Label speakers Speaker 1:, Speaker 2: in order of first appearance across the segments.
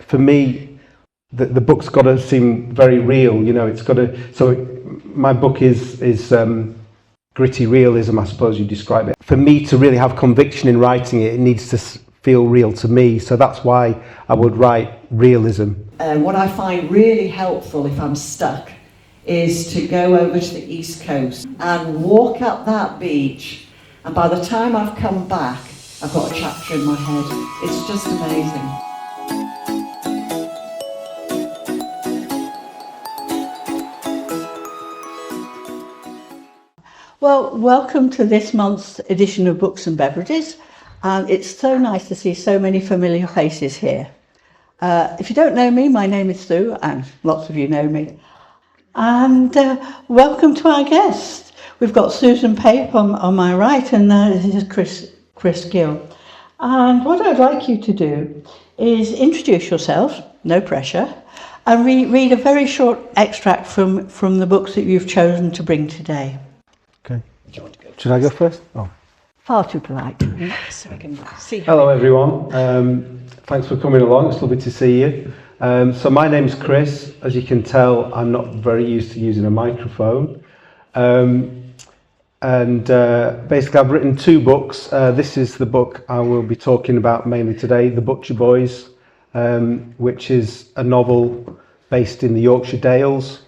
Speaker 1: for me, the book's got to seem very real. You know, it's got to. So my book is gritty realism, I suppose you describe it. For me to really have conviction in writing it, it needs to feel real to me. So that's why I would write realism.
Speaker 2: What I find really helpful if I'm stuck is to go over to the East Coast and walk up that beach, and by the time I've come back, I've got a chapter in my head. It's just amazing.
Speaker 3: Well, welcome to this month's edition of Books and Beverages. It's so nice to see so many familiar faces here. If you don't know me, my name is Sue, and lots of you know me. And welcome to our guest. We've got Susan Pape on my right, and this is Chris Gill. And what I'd like you to do is introduce yourselves, no pressure, and read a very short extract from the books that you've chosen to bring today.
Speaker 1: Okay. Should I go first? Oh.
Speaker 3: Far too polite.
Speaker 2: So I can see.
Speaker 1: Hello everyone. Thanks for coming along. It's lovely to see you. So my name's Chris. As you can tell, I'm not very used to using a microphone. Basically I've written 2 books. This is the book I will be talking about mainly today, The Butcher Boys, which is a novel based in the Yorkshire Dales.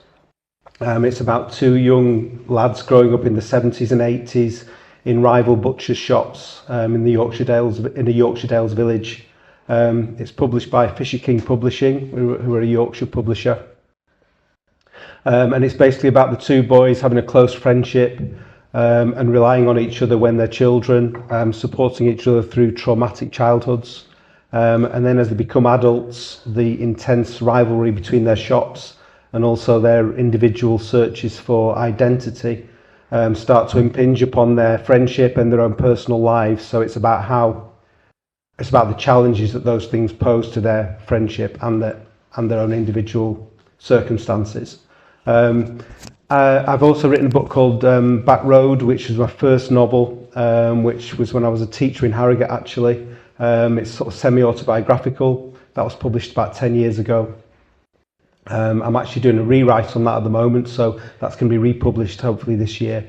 Speaker 1: It's about 2 young lads growing up in the 70s and 80s in rival butcher shops in the Yorkshire Dales, in a Yorkshire Dales village. It's published by Fisher King Publishing, who are a Yorkshire publisher. And it's basically about the 2 boys having a close friendship and relying on each other when they're children, supporting each other through traumatic childhoods. And then as they become adults, the intense rivalry between their shops and also their individual searches for identity start to impinge upon their friendship and their own personal lives. So it's about the challenges that those things pose to their friendship and their own individual circumstances. I've also written a book called Back Road, which was my first novel, which was when I was a teacher in Harrogate actually. It's sort of semi-autobiographical. That was published about 10 years ago. I'm actually doing a rewrite on that at the moment, so that's going to be republished hopefully this year.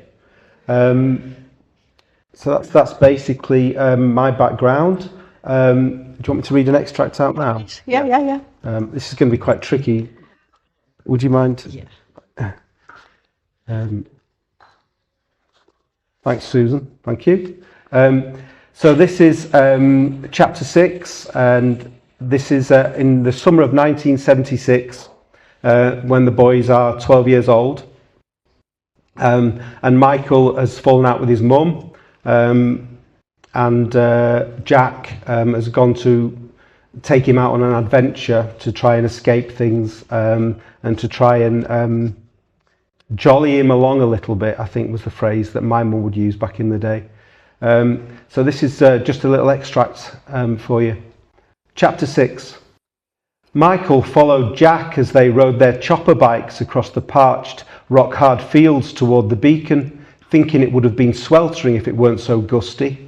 Speaker 1: So that's basically my background. Do you want me to read an extract out now?
Speaker 3: Yeah.
Speaker 1: This is going to be quite tricky. Would you mind?
Speaker 3: Yeah.
Speaker 1: Thanks, Susan. Thank you. So this is chapter 6, and this is in the summer of 1976. When the boys are 12 years old, and Michael has fallen out with his mum, and Jack has gone to take him out on an adventure to try and escape things, and to try and jolly him along a little bit, I think was the phrase that my mum would use back in the day. So this is just a little extract for you. Chapter 6. Michael followed Jack as they rode their chopper bikes across the parched, rock-hard fields toward the beacon, thinking it would have been sweltering if it weren't so gusty.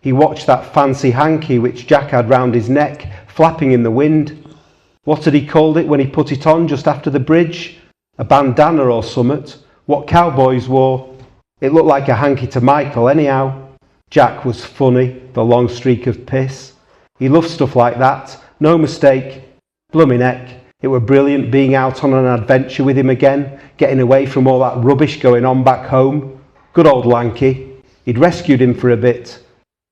Speaker 1: He watched that fancy hanky which Jack had round his neck, flapping in the wind. What had he called it when he put it on just after the bridge? A bandana or summat? What cowboys wore? It looked like a hanky to Michael anyhow. Jack was funny, the long streak of piss. He loved stuff like that, no mistake. Blummy neck, it were brilliant being out on an adventure with him again, getting away from all that rubbish going on back home. Good old Lanky. He'd rescued him for a bit.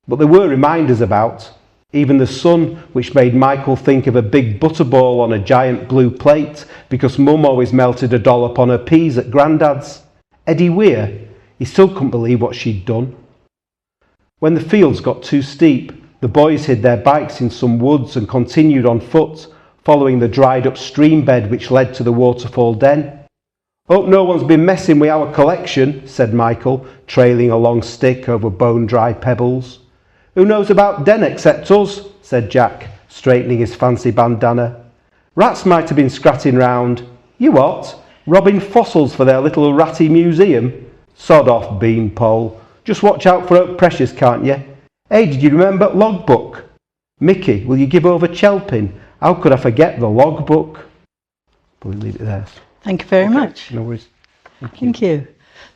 Speaker 1: But there were reminders about. Even the sun, which made Michael think of a big butterball on a giant blue plate, because Mum always melted a dollop on her peas at Grandad's. Eddie Weir, he still couldn't believe what she'd done. When the fields got too steep, the boys hid their bikes in some woods and continued on foot, following the dried up stream bed which led to the waterfall den. Hope no one's been messing with our collection, said Michael, trailing a long stick over bone-dry pebbles. Who knows about den except us, said Jack, straightening his fancy bandana. Rats might have been scratting round. You what? Robbing fossils for their little ratty museum? Sod off, beanpole. Just watch out for Oak Precious, can't you? Hey, did you remember logbook? Mickey, will you give over chelping? How could I forget the logbook? But we'll leave it there.
Speaker 3: Thank you very much.
Speaker 1: No worries.
Speaker 3: Thank you.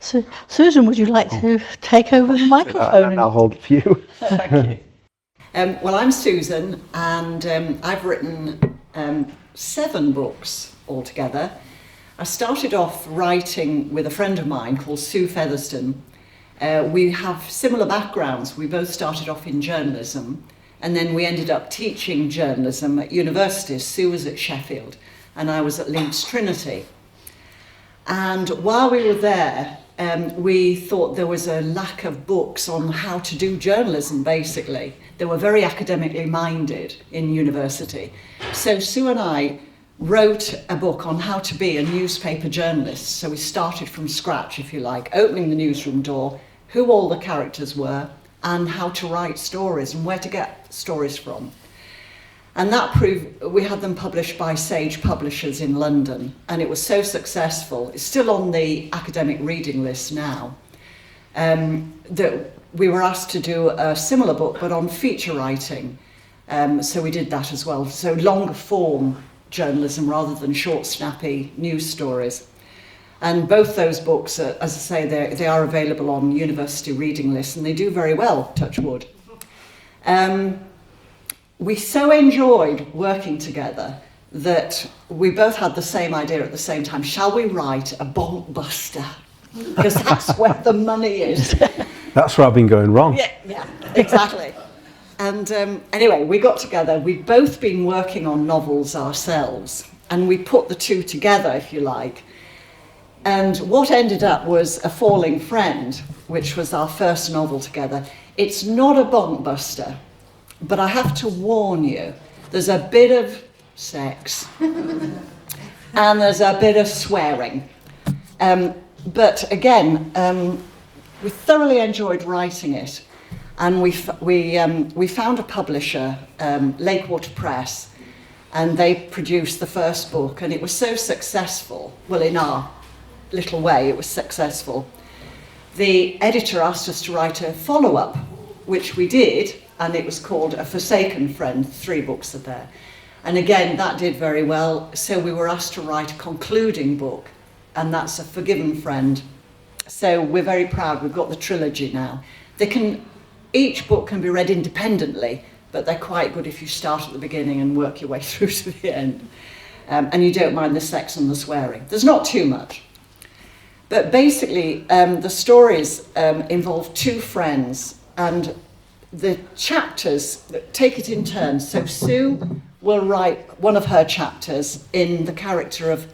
Speaker 3: So, Susan, would you like to take over the microphone?
Speaker 1: And I'll hold it for you.
Speaker 3: Thank you.
Speaker 2: Well, I'm Susan, and I've written 7 books altogether. I started off writing with a friend of mine called Sue Featherston. We have similar backgrounds. We both started off in journalism, and then we ended up teaching journalism at universities. Sue was at Sheffield, and I was at Leeds Trinity. And while we were there, we thought there was a lack of books on how to do journalism, basically. They were very academically minded in university. So Sue and I wrote a book on how to be a newspaper journalist. So we started from scratch, if you like, opening the newsroom door, who all the characters were, and how to write stories and where to get stories from. And that proved, we had them published by Sage Publishers in London, and it was so successful. It's still on the academic reading list now, that we were asked to do a similar book, but on feature writing. So we did that as well. So longer form journalism rather than short, snappy news stories. And both those books, as I say, they are available on university reading lists, and they do very well, touch wood. We so enjoyed working together that we both had the same idea at the same time. Shall we write a bonk buster? Because that's where the money is.
Speaker 1: That's where I've been going wrong.
Speaker 2: Yeah, exactly. And anyway, we got together. We'd both been working on novels ourselves, and we put the two together, if you like. And what ended up was A Falling Friend, which was our first novel together. It's not a bonk buster, but I have to warn you, there's a bit of sex and there's a bit of swearing. But again, we thoroughly enjoyed writing it, and we found a publisher, Lakewater Press, and they produced the first book, and it was so successful. Well, in our little way, it was successful. The editor asked us to write a follow-up, which we did, and it was called A Forsaken Friend. 3 books are there. And again, that did very well, so we were asked to write a concluding book, and that's A Forgiven Friend. So we're very proud, we've got the trilogy now. Each book can be read independently, but they're quite good if you start at the beginning and work your way through to the end. And you don't mind the sex and the swearing. There's not too much. But basically, the stories involve 2 friends, and the chapters take it in turns. So Sue will write one of her chapters in the character of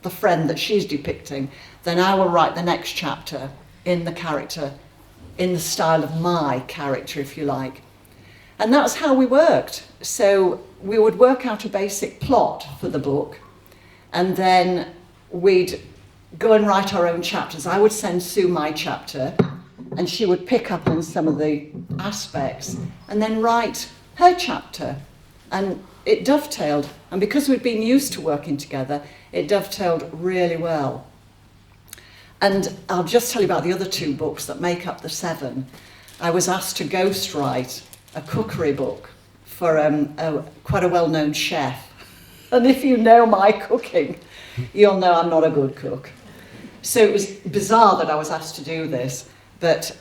Speaker 2: the friend that she's depicting. Then I will write the next chapter in the character, in the style of my character, if you like. And that's how we worked. So we would work out a basic plot for the book, and then we'd go and write our own chapters. I would send Sue my chapter, and she would pick up on some of the aspects and then write her chapter. And it dovetailed. And because we'd been used to working together, it dovetailed really well. And I'll just tell you about the other 2 books that make up the 7. I was asked to ghostwrite a cookery book for quite a well-known chef. And if you know my cooking, you'll know I'm not a good cook. So it was bizarre that I was asked to do this, but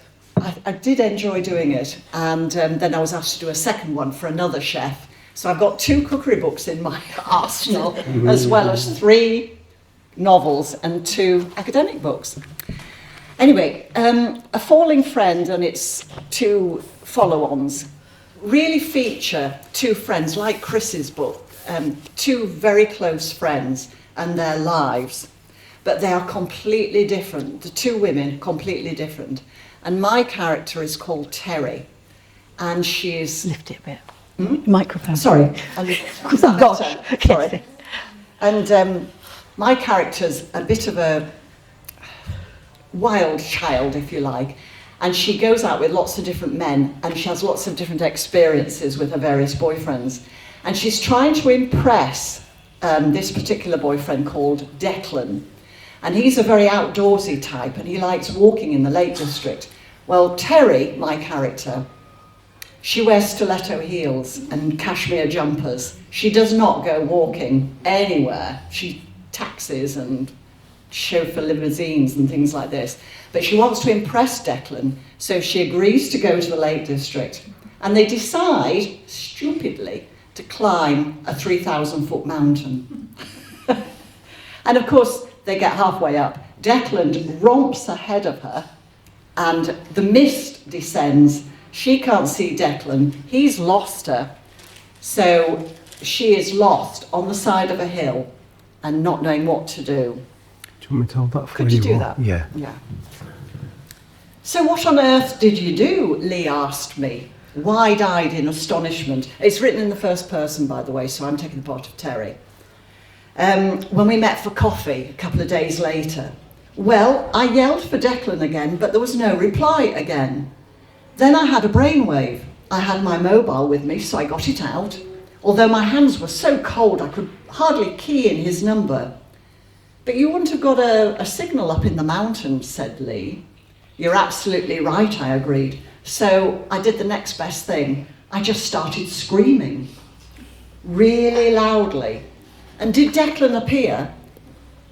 Speaker 2: I did enjoy doing it. And then I was asked to do a second one for another chef. So I've got 2 cookery books in my arsenal, as well as 3 novels and 2 academic books. Anyway, A Falling Friend and its 2 follow-ons really feature 2 friends, like Chris's book, 2 very close friends and their lives. But they are completely different. The 2 women, completely different. And my character is called Terry, and she's...
Speaker 3: Lift it a bit. Microphone.
Speaker 2: Sorry.
Speaker 3: Oh, gosh.
Speaker 2: Sorry. And my character's a bit of a wild child, if you like, and she goes out with lots of different men, and she has lots of different experiences with her various boyfriends. And she's trying to impress this particular boyfriend called Declan. And he's a very outdoorsy type, and he likes walking in the Lake District. Well, Terry, my character, She wears stiletto heels and cashmere jumpers. She does not go walking anywhere. She taxis and chauffeur limousines and things like this. But she wants to impress Declan, so she agrees to go to the Lake District. And they decide, stupidly, to climb a 3,000-foot mountain. And of course, they get halfway up. Declan romps ahead of her, and the mist descends. She can't see Declan. He's lost her. So she is lost on the side of a hill and not knowing what to do.
Speaker 1: Do you want me to hold that for
Speaker 2: Could you do that?
Speaker 1: Yeah.
Speaker 2: Yeah. So what on earth did you do? Lee asked me, wide-eyed in astonishment. It's written in the first person, by the way, so I'm taking the part of Terry. When we met for coffee a couple of days later. Well, I yelled for Declan again, but there was no reply again. Then I had a brainwave. I had my mobile with me, so I got it out. Although my hands were so cold, I could hardly key in his number. But you wouldn't have got a signal up in the mountains, said Lee. You're absolutely right, I agreed. So I did the next best thing. I just started screaming, really loudly. And did Declan appear?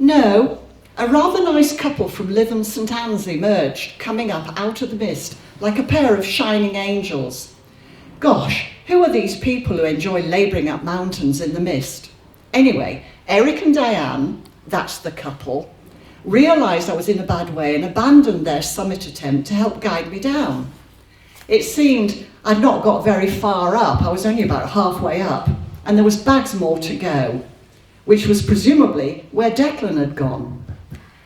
Speaker 2: No. A rather nice couple from Lytham St Anne's emerged, coming up out of the mist, like a pair of shining angels. Gosh, who are these people who enjoy labouring up mountains in the mist? Anyway, Eric and Diane, that's the couple, realised I was in a bad way and abandoned their summit attempt to help guide me down. It seemed I'd not got very far up. I was only about halfway up, and there was bags more to go, which was presumably where Declan had gone.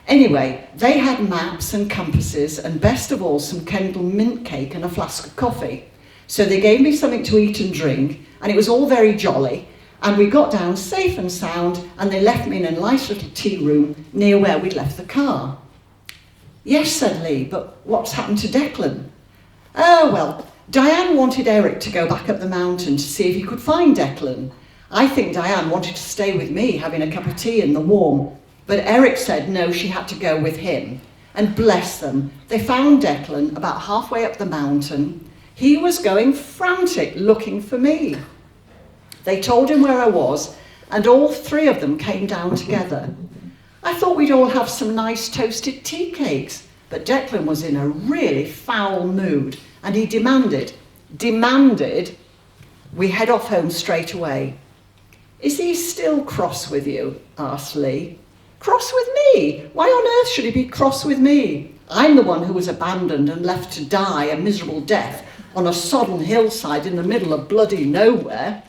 Speaker 2: Anyway, they had maps and compasses, and best of all, some Kendal mint cake and a flask of coffee. So they gave me something to eat and drink, and it was all very jolly, and we got down safe and sound, and they left me in a nice little tea room near where we'd left the car. Yes, said Lee, but what's happened to Declan? Oh, well, Diane wanted Eric to go back up the mountain to see if he could find Declan. I think Diane wanted to stay with me, having a cup of tea in the warm, but Eric said no, she had to go with him. And bless them, they found Declan about halfway up the mountain. He was going frantic looking for me. They told him where I was, and all three of them came down together. I thought we'd all have some nice toasted tea cakes, but Declan was in a really foul mood, and he demanded we head off home straight away. Is he still cross with you? Asked Lee. Cross with me? Why on earth should he be cross with me? I'm the one who was abandoned and left to die a miserable death on a sodden hillside in the middle of bloody nowhere.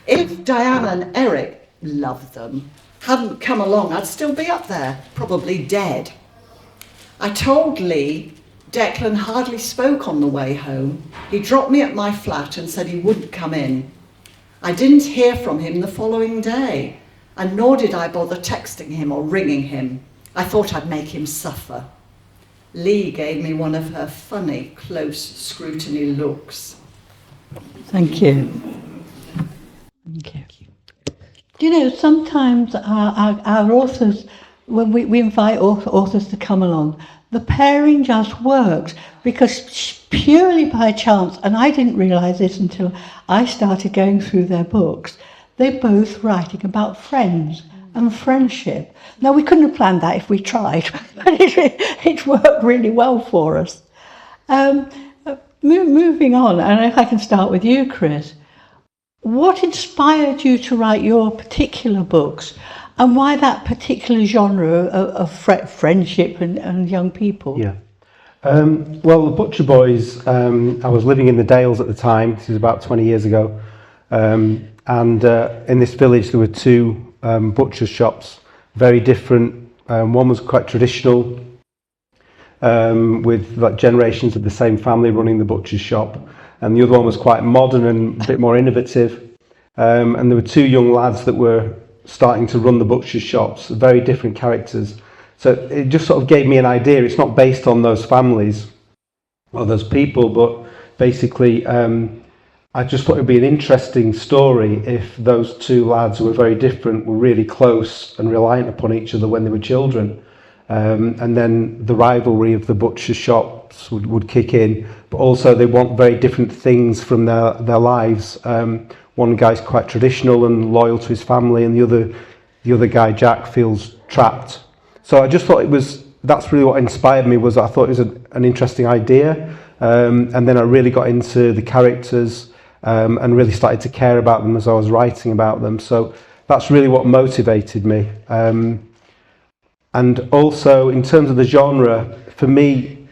Speaker 2: If Diane and Eric, love them, hadn't come along, I'd still be up there, probably dead. I told Lee Declan hardly spoke on the way home. He dropped me at my flat and said he wouldn't come in. I didn't hear from him the following day, and nor did I bother texting him or ringing him. I thought I'd make him suffer. Lee gave me one of her funny, close scrutiny looks.
Speaker 3: Thank you. Thank you. Do you know, sometimes our authors, when we invite authors to come along, the pairing just works because purely by chance, and I didn't realise this until I started going through their books, they're both writing about friends and friendship. Now, we couldn't have planned that if we tried, but it worked really well for us. Moving on, and if I can start with you, Chris, what inspired you to write your particular books, and why that particular genre of friendship and young people?
Speaker 1: Yeah. Well, the Butcher Boys, I was living in the Dales at the time. This is about 20 years ago. And in this village, there were two butcher shops, very different. One was quite traditional, with like generations of the same family running the butcher's shop. And the other one was quite modern and a bit more innovative. And there were two young lads that were starting to run the butcher's shops, very different characters. So it just sort of gave me an idea. It's not based on those families or those people, but basically I just thought it would be an interesting story if those two lads who were very different were really close and reliant upon each other when they were children. And then the rivalry of the butcher shop dialects would kick in, but also they want very different things from their lives. One guy's quite traditional and loyal to his family, and the other guy, Jack, feels trapped. So I just thought that's really what inspired me. Was I thought it was an interesting idea, and then I really got into the characters and really started to care about them as I was writing about them. So that's really what motivated me. And also in terms of the genre, for me,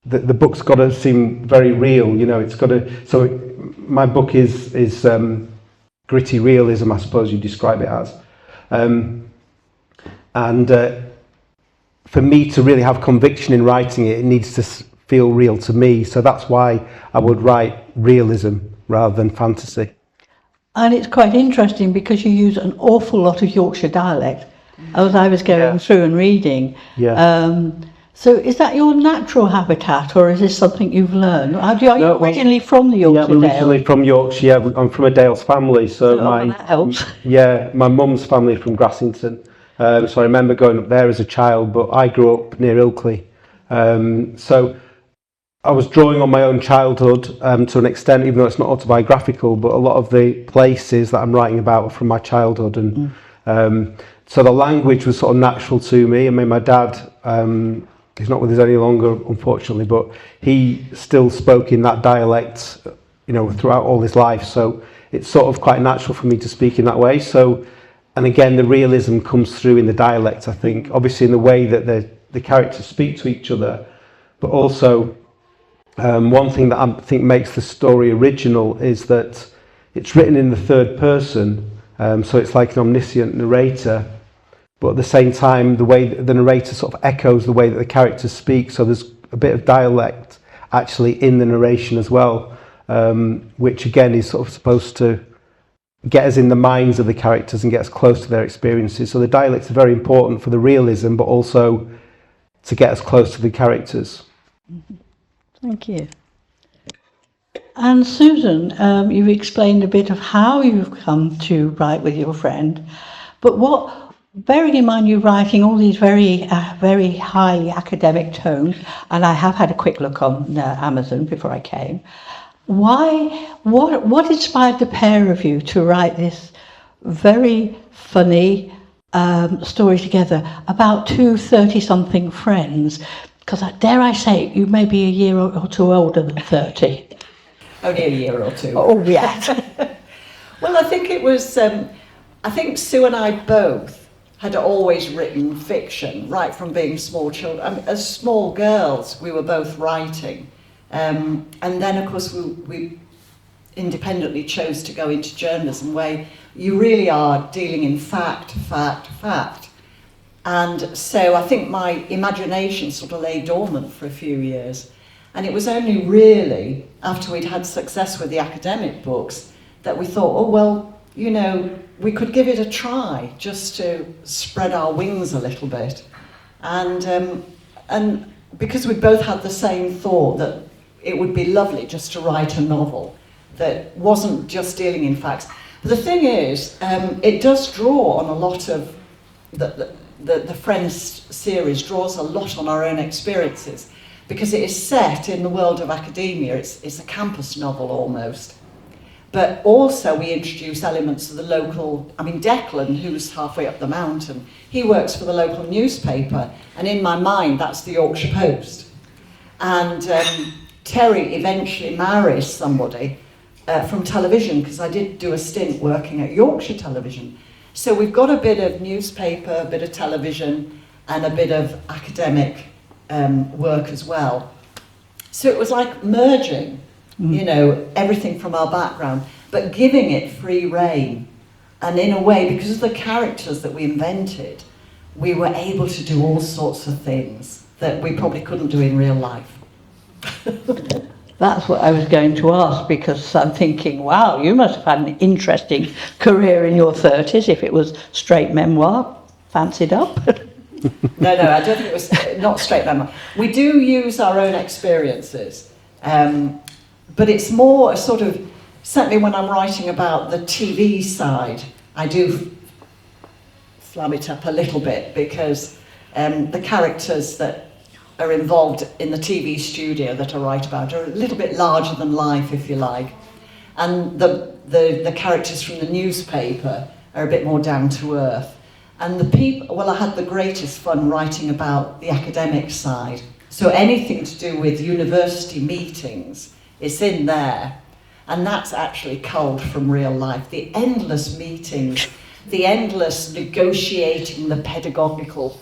Speaker 1: the book's got to seem very real. You know, it's got to. So my book is gritty realism, I suppose you describe it as. For me to really have conviction in writing it, it needs to feel real to me. So that's why I would write realism rather than fantasy.
Speaker 3: And it's quite interesting because you use an awful lot of Yorkshire dialect as I was going through and reading.
Speaker 1: Yeah.
Speaker 3: So is that your natural habitat, or is this something you've learned? Are you originally from the Yorkshire
Speaker 1: Yeah, I'm originally from Yorkshire. Yeah, I'm from a Dales family. So
Speaker 3: that helps.
Speaker 1: Yeah, my mum's family is from Grassington. So I remember going up there as a child, but I grew up near Ilkley. So I was drawing on my own childhood to an extent, even though it's not autobiographical, but a lot of the places that I'm writing about are from my childhood. And so the language was sort of natural to me. I mean, my dad, he's not with us any longer, unfortunately, but he still spoke in that dialect, you know, throughout all his life. So it's sort of quite natural for me to speak in that way. So, and again, the realism comes through in the dialect, I think, obviously in the way that the characters speak to each other, but also one thing that I think makes the story original is that it's written in the third person, so it's like an omniscient narrator, but at the same time, the way the narrator sort of echoes the way that the characters speak, so there's a bit of dialect actually in the narration as well, which again is sort of supposed to get us in the minds of the characters and get us close to their experiences. So the dialects are very important for the realism, but also to get us close to the characters.
Speaker 3: Thank you. And Susan, you've explained a bit of how you've come to write with your friend, but bearing in mind you're writing all these very high academic tones, and I have had a quick look on Amazon before I came, what inspired the pair of you to write this very funny story together about two 30-something friends? Because dare I say, you may be a year or two older than 30.
Speaker 2: Only a year or two.
Speaker 3: Oh, yeah.
Speaker 2: Well, I think it was, I think Sue and I both had always written fiction, right from being small children. I mean, as small girls, we were both writing. And then, of course, we independently chose to go into journalism, where you really are dealing in fact. And so I think my imagination sort of lay dormant for a few years. And it was only really after we'd had success with the academic books that we thought, oh, well, you know, we could give it a try just to spread our wings a little bit. And because we both had the same thought that it would be lovely just to write a novel that wasn't just dealing in facts. But the thing is, it does draw on a lot of the Friends series draws a lot on our own experiences, because it is set in the world of academia. It's a campus novel almost. But also we introduce elements of the local, I mean, Declan, who's halfway up the mountain, he works for the local newspaper, and in my mind that's the Yorkshire-Post. And Terry eventually marries somebody from television, because I did do a stint working at Yorkshire Television. So we've got a bit of newspaper, a bit of television, and a bit of academic work as well. So it was like merging, you know, everything from our background, but giving it free rein. And in a way, because of the characters that we invented, we were able to do all sorts of things that we probably couldn't do in real life.
Speaker 3: That's what I was going to ask, because I'm thinking, wow, you must have had an interesting career in your 30s if it was straight memoir, fancied up.
Speaker 2: No, I don't think it was not straight memoir. We do use our own experiences, but it's more a sort of, certainly when I'm writing about the TV side, I do flab it up a little bit, because the characters that are involved in the TV studio that I write about are a little bit larger than life, if you like. And the characters from the newspaper are a bit more down to earth. And the people, well, I had the greatest fun writing about the academic side. So anything to do with university meetings, it's in there. And that's actually culled from real life. The endless meetings, the endless negotiating, the pedagogical,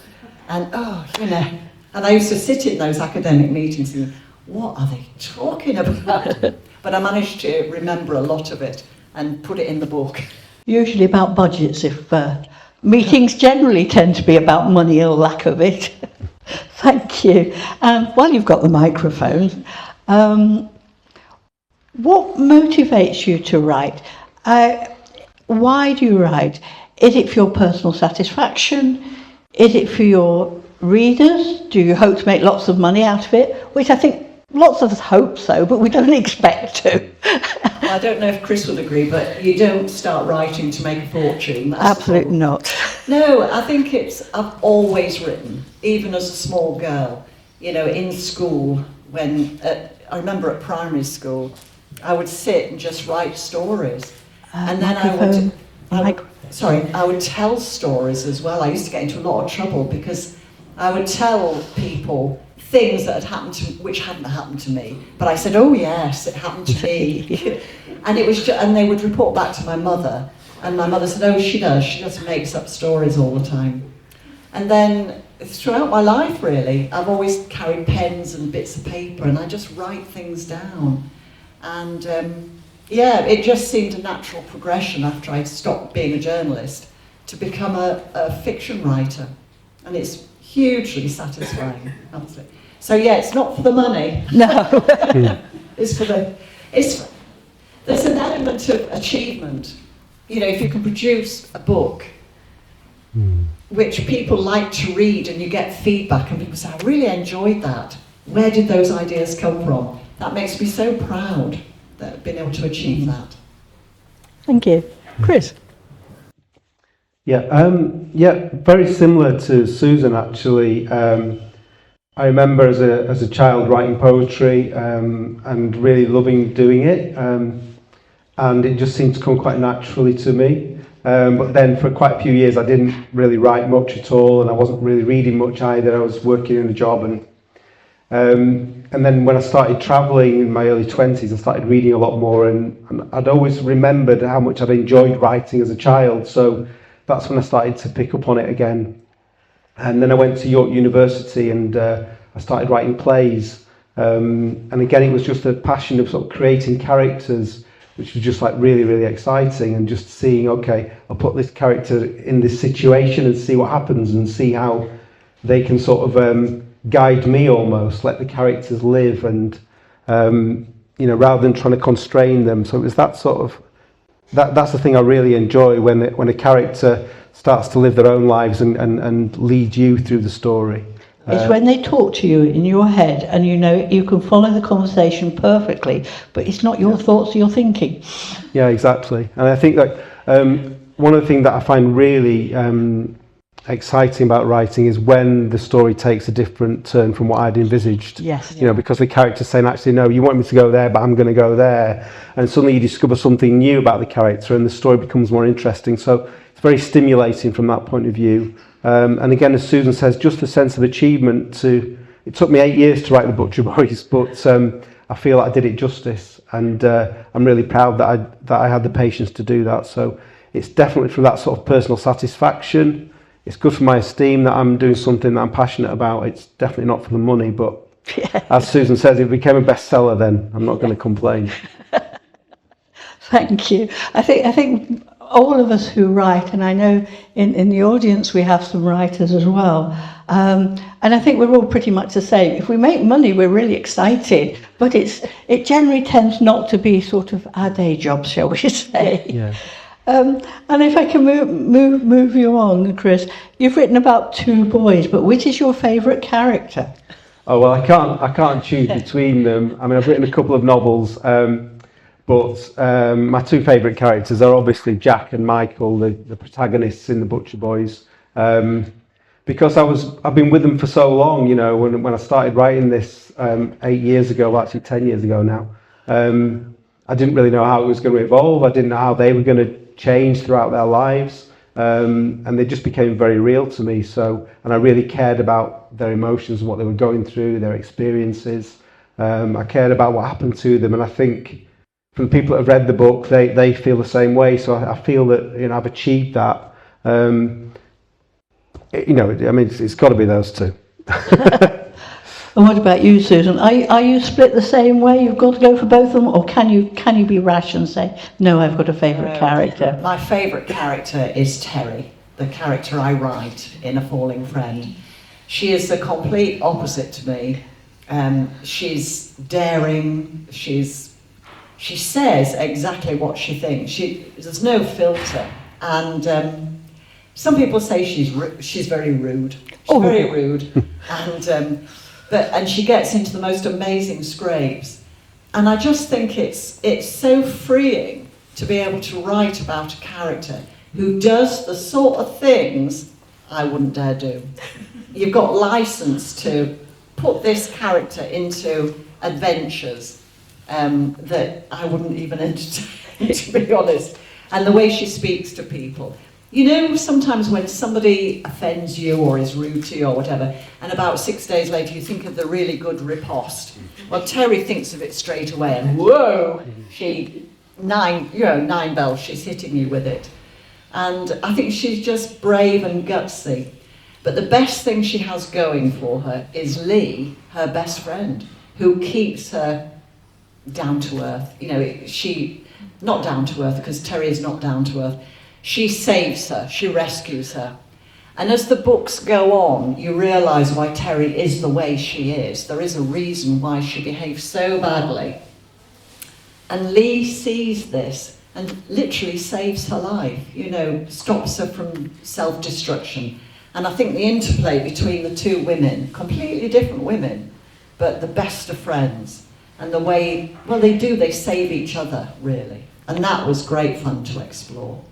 Speaker 2: and and I used to sit in those academic meetings and what are they talking about? But I managed to remember a lot of it and put it in the book.
Speaker 3: Usually about budgets, if meetings generally tend to be about money or lack of it. Thank you. While you've got the microphone, what motivates you to write? Why do you write? Is it for your personal satisfaction? Is it for your readers? Do you hope to make lots of money out of it? Which I think lots of us hope so, but we don't expect to.
Speaker 2: Well, I don't know if Chris would agree, but you don't start writing to make a fortune.
Speaker 3: Absolutely not.
Speaker 2: No, I think I've always written, even as a small girl, in school, I remember at primary school, I would sit and just write stories. And then I would tell stories as well. I used to get into a lot of trouble because I would tell people things that had happened which hadn't happened to me. But I said, oh yes, it happened to me. And and they would report back to my mother. And my mother said, oh, she does. She just makes up stories all the time. And then throughout my life, really, I've always carried pens and bits of paper and I just write things down. And it just seemed a natural progression after I stopped being a journalist to become a fiction writer. And it's hugely satisfying, absolutely. So it's not for the money.
Speaker 3: No.
Speaker 2: There's an element of achievement. If you can produce a book which people like to read and you get feedback and people say, I really enjoyed that. Where did those ideas come from? That makes me so proud that I've been able to achieve that.
Speaker 3: Thank you. Chris?
Speaker 1: Very similar to Susan, actually. I remember as a child writing poetry and really loving doing it, and it just seemed to come quite naturally to me. But then for quite a few years I didn't really write much at all, and I wasn't really reading much either. I was working in a job, and then when I started travelling in my early 20s, I started reading a lot more, and I'd always remembered how much I'd enjoyed writing as a child, so that's when I started to pick up on it again. And then I went to York University and I started writing plays. And again, it was just a passion of sort of creating characters, which was just like really, really exciting, and just seeing, okay, I'll put this character in this situation and see what happens and see how they can sort of guide me almost, let the characters live, and rather than trying to constrain them. So it was that sort of, that's the thing I really enjoy, when a character starts to live their own lives and lead you through the story.
Speaker 3: It's when they talk to you in your head and you can follow the conversation perfectly, but it's not your thoughts you're thinking.
Speaker 1: Yeah, exactly. And I think that one of the things that I find really exciting about writing is when the story takes a different turn from what I'd envisaged.
Speaker 3: Yes.
Speaker 1: Because the character's saying, actually, no, you want me to go there, but I'm going to go there. And suddenly you discover something new about the character and the story becomes more interesting. So it's very stimulating from that point of view. And again, as Susan says, just a sense of achievement it took me 8 years to write The Butcher Boys, but I feel like I did it justice. And I'm really proud that I had the patience to do that. So it's definitely from that sort of personal satisfaction. It's good for my esteem that I'm doing something that I'm passionate about. It's definitely not for the money, but as Susan says, if it became a bestseller, then I'm not going to complain.
Speaker 3: Thank you. I think all of us who write, and I know in the audience we have some writers as well, and I think we're all pretty much the same. If we make money, we're really excited, but it generally tends not to be sort of our day job, shall we say.
Speaker 1: Yeah.
Speaker 3: And if I can move you on, Chris, you've written about 2 boys, but which is your favourite character?
Speaker 1: Oh well, I can't choose between them. I mean, I've written a couple of novels, but my 2 favourite characters are obviously Jack and Michael, the protagonists in The Butcher Boys. because I've been with them for so long, you know, when I started writing this 8 years ago, well, actually 10 years ago now, I didn't really know how it was going to evolve. I didn't know how they were going to change throughout their lives, and they just became very real to me. So, and I really cared about their emotions and what they were going through, their experiences. I cared about what happened to them, and I think from the people that have read the book, they feel the same way. So I feel that, you know, I've achieved that. You know, I mean, it's got to be those two.
Speaker 3: And what about you, Susan? Are you split the same way? You've got to go for both of them, or can you be rash and say, no, I've got a favourite character?
Speaker 2: My favourite character is Terry, the character I write in A Falling Friend. She is the complete opposite to me. She's daring. She says exactly what she thinks. There's no filter, and some people say she's very rude. She's very rude, and she gets into the most amazing scrapes. And I just think it's so freeing to be able to write about a character who does the sort of things I wouldn't dare do. You've got license to put this character into adventures that I wouldn't even entertain, to be honest. And the way she speaks to people. You know, sometimes when somebody offends you or is rude to you or whatever, and about 6 days later you think of the really good riposte. Well, Terry thinks of it straight away, and whoa, nine bells, she's hitting you with it. And I think she's just brave and gutsy. But the best thing she has going for her is Lee, her best friend, who keeps her down to earth. You know, not down to earth, because Terry is not down to earth. She saves her, she rescues her. And as the books go on, you realise why Terry is the way she is. There is a reason why she behaves so badly. And Lee sees this and literally saves her life, you know, stops her from self-destruction. And I think the interplay between the two women, completely different women, but the best of friends, and the way, well, they save each other, really. And that was great fun to explore.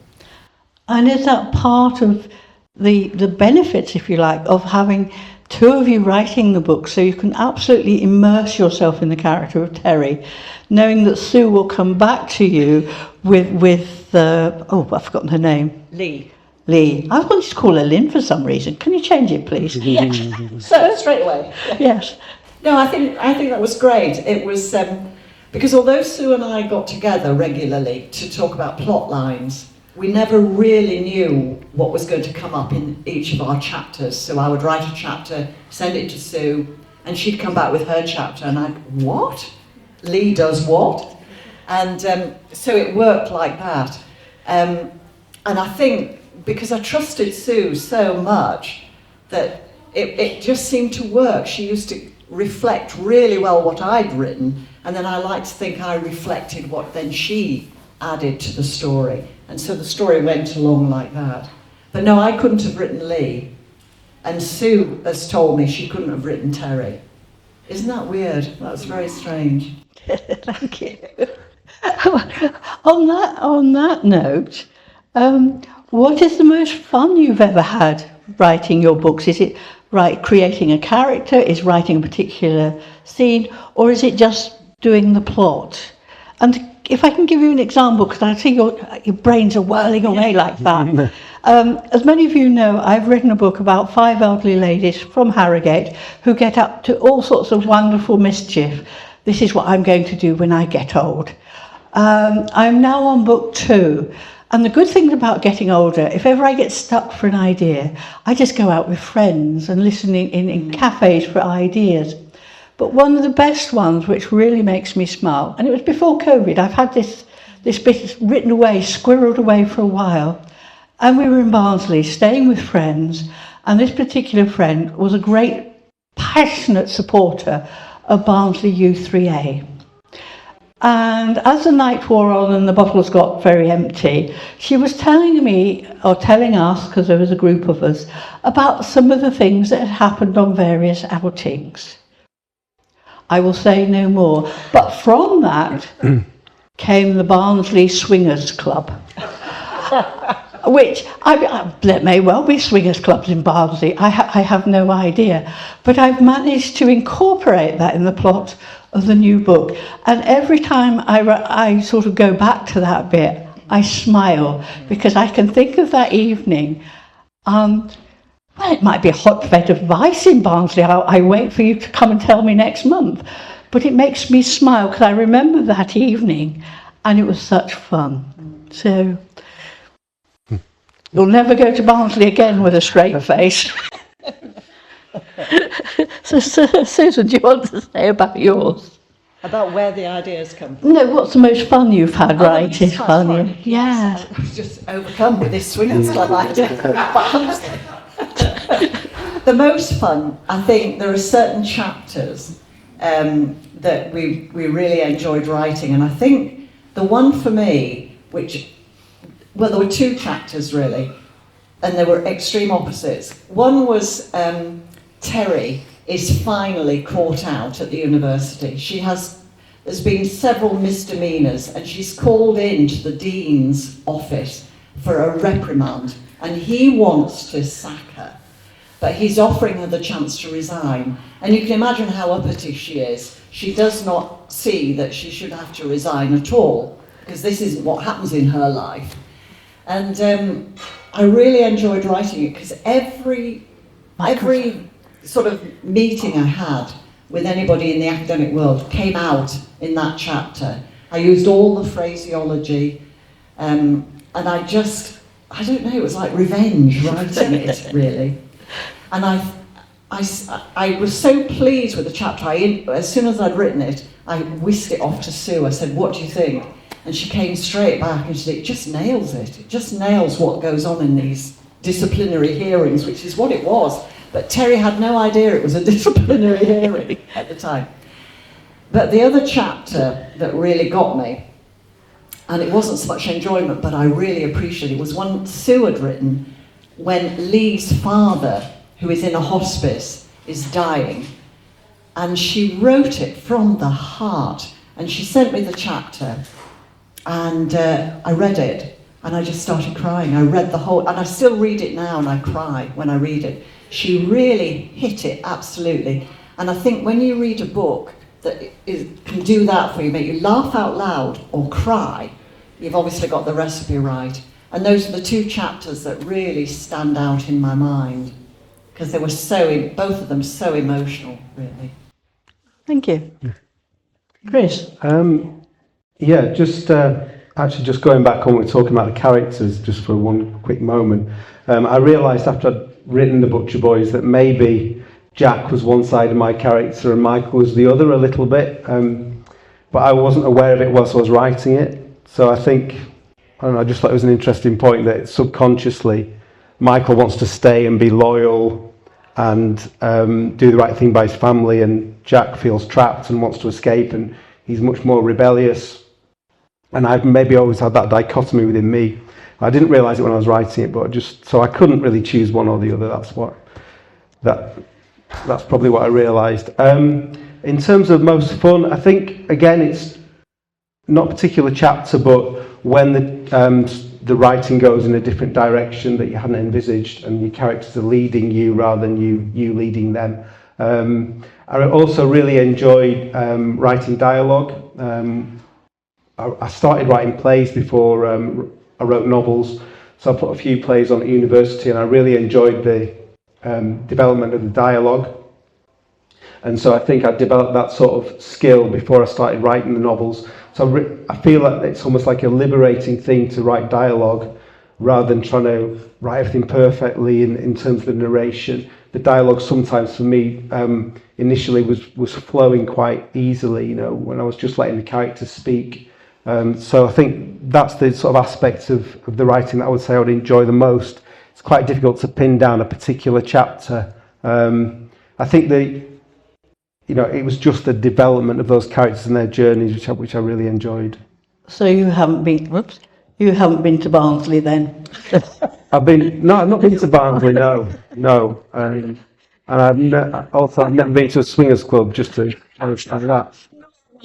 Speaker 3: And is that part of the benefits, if you like, of having two of you writing the book, so you can absolutely immerse yourself in the character of Terry, knowing that Sue will come back to you with I've forgotten her name.
Speaker 2: Lee.
Speaker 3: I was going to call her Lynn for some reason. Can you change it, please?
Speaker 2: Yes. So straight away.
Speaker 3: Yes.
Speaker 2: No, I think that was great. It was because although Sue and I got together regularly to talk about plot lines, we never really knew what was going to come up in each of our chapters. So I would write a chapter, send it to Sue, and she'd come back with her chapter, and what? Lee does what? And so it worked like that. And I think because I trusted Sue so much that it just seemed to work. She used to reflect really well what I'd written, and then I like to think I reflected what then she added to the story. And so the story went along like that. But no, I couldn't have written Lee. And Sue has told me she couldn't have written Terry. Isn't that weird? That's very strange.
Speaker 3: Thank you. On that note, what is the most fun you've ever had writing your books? Is it creating a character, is writing a particular scene, or is it just doing the plot? And if I can give you an example, because I see your brains are whirling away like that. As many of you know, I've written a book about 5 elderly ladies from Harrogate who get up to all sorts of wonderful mischief. This is what I'm going to do when I get old. I'm now on book 2. And the good thing about getting older, if ever I get stuck for an idea, I just go out with friends and listen in cafes for ideas. But one of the best ones, which really makes me smile, and it was before COVID, I've had this bit written away, squirreled away for a while, and we were in Barnsley staying with friends, and this particular friend was a great, passionate supporter of Barnsley U3A. And as the night wore on and the bottles got very empty, she was telling me, or telling us, because there was a group of us, about some of the things that had happened on various outings. I will say no more. But from that came the Barnsley Swingers Club. which there may well be swingers clubs in Barnsley, I have no idea, but I've managed to incorporate that in the plot of the new book, and every time I sort of go back to that bit, I smile, because I can think of that evening. Well, it might be a hotbed of vice in Barnsley. I wait for you to come and tell me next month, but it makes me smile because I remember that evening, and it was such fun. So you'll never go to Barnsley again with a straight face. So, Susan, do you want to say about yours?
Speaker 2: About where the ideas come from?
Speaker 3: No, what's the most fun you've had writing? Fun, yeah.
Speaker 2: I was just overcome with this swingers club idea. The most fun, I think there are certain chapters that we really enjoyed writing, and I think the one for me, well, there were two chapters really, and they were extreme opposites. One was Terry is finally caught out at the university. There's been several misdemeanours, and she's called into the dean's office for a reprimand, and he wants to sack her, but he's offering her the chance to resign. And you can imagine how uppity she is. She does not see that she should have to resign at all, because this isn't what happens in her life. And I really enjoyed writing it, because every sort of meeting I had with anybody in the academic world came out in that chapter. I used all the phraseology, and I don't know, it was like revenge writing it, really. And I was so pleased with the chapter. As soon as I'd written it, I whisked it off to Sue. I said, "What do you think?" And she came straight back and she said, "It just nails it. It just nails what goes on in these disciplinary hearings," which is what it was. But Terry had no idea it was a disciplinary hearing at the time. But the other chapter that really got me, and it wasn't so much enjoyment, but I really appreciated it, was one Sue had written when Lee's father, who is in a hospice, is dying. And she wrote it from the heart. And she sent me the chapter. And I read it. And I just started crying. I read the whole, and I still read it now and I cry when I read it. She really hit it, absolutely. And I think when you read a book that can do that for you, make you laugh out loud or cry, you've obviously got the recipe right. And those are the two chapters that really stand out in my mind, because they were both of them so emotional, really.
Speaker 3: Thank you. Chris?
Speaker 1: Yeah, just actually just going back on, we're talking about the characters just for one quick moment. I realised after I'd written The Butcher Boys that maybe Jack was one side of my character and Michael was the other a little bit, but I wasn't aware of it whilst I was writing it. So I think, I don't know, I just thought it was an interesting point that subconsciously Michael wants to stay and be loyal and do the right thing by his family, and Jack feels trapped and wants to escape, and he's much more rebellious. And I've maybe always had that dichotomy within me. I didn't realise it when I was writing it, but so I couldn't really choose one or the other. That's probably what I realised. In terms of most fun, I think again it's not a particular chapter, but when the writing goes in a different direction that you hadn't envisaged, and your characters are leading you rather than you leading them. I also really enjoyed writing dialogue. I started writing plays before I wrote novels, so I put a few plays on at university, and I really enjoyed the development of the dialogue. And so I think I developed that sort of skill before I started writing the novels. So I feel like it's almost like a liberating thing to write dialogue rather than trying to write everything perfectly in terms of the narration. The dialogue sometimes for me initially was flowing quite easily, you know, when I was just letting the characters speak. So I think that's the sort of aspect of the writing that I would say I would enjoy the most. It's quite difficult to pin down a particular chapter. I think it was just the development of those characters and their journeys which I really enjoyed.
Speaker 3: So you haven't been to Barnsley then?
Speaker 1: I've not been to Barnsley, no. And I've never been to a swingers club, just to understand that.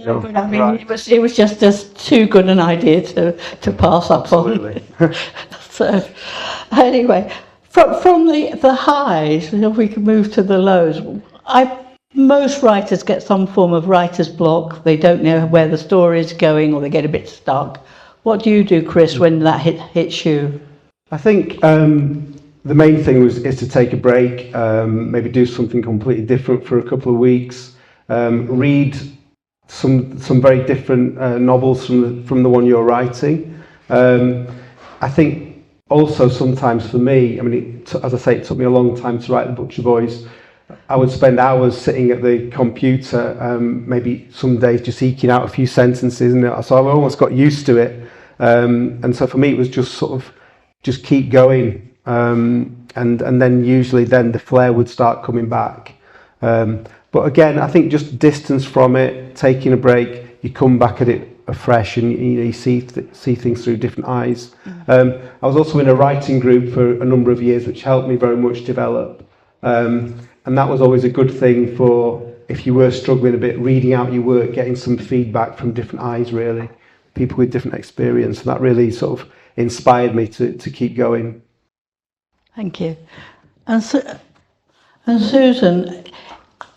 Speaker 3: No, but I mean, it was just too good an idea to pass up on.
Speaker 1: Absolutely.
Speaker 3: So, anyway, from the highs, if we can move to the lows, most writers get some form of writer's block. They don't know where the story is going, or they get a bit stuck. What do you do, Chris, when that hits you?
Speaker 1: I think the main thing is to take a break, maybe do something completely different for a couple of weeks, read some very different novels from the one you're writing. I think also sometimes for me, I mean, as I say, it took me a long time to write The Butcher Boys. I would spend hours sitting at the computer, maybe some days just eking out a few sentences, and so I've almost got used to it. And so for me, it was just sort of just keep going, and then usually then the flair would start coming back. But again, I think just distance from it, taking a break, you come back at it afresh, and you see things through different eyes. I was also in a writing group for a number of years, which helped me very much develop. And that was always a good thing for, if you were struggling a bit, reading out your work, getting some feedback from different eyes, really, people with different experience. And that really sort of inspired me to keep going.
Speaker 3: Thank you. And Susan,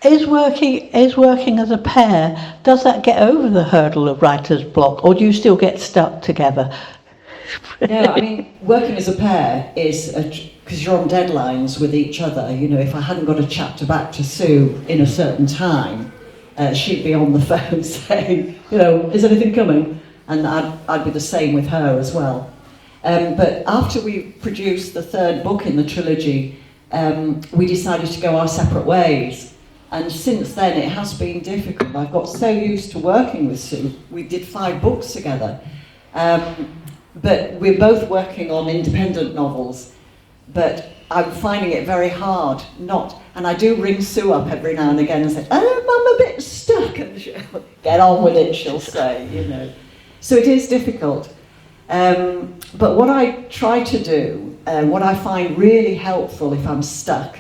Speaker 3: is working as a pair, does that get over the hurdle of writer's block, or do you still get stuck together?
Speaker 2: No, I mean, working as a pair is, because you're on deadlines with each other. You know, if I hadn't got a chapter back to Sue in a certain time, she'd be on the phone saying, you know, is anything coming? And I'd be the same with her as well. But after we produced the third book in the trilogy, we decided to go our separate ways. And since then, it has been difficult. I've got so used to working with Sue. We did 5 books together. But we're both working on independent novels. But I'm finding it very hard and I do ring Sue up every now and again and say, I'm a bit stuck. And she'll get on with it, she'll say, you know. So it is difficult. But what I try to do, what I find really helpful if I'm stuck,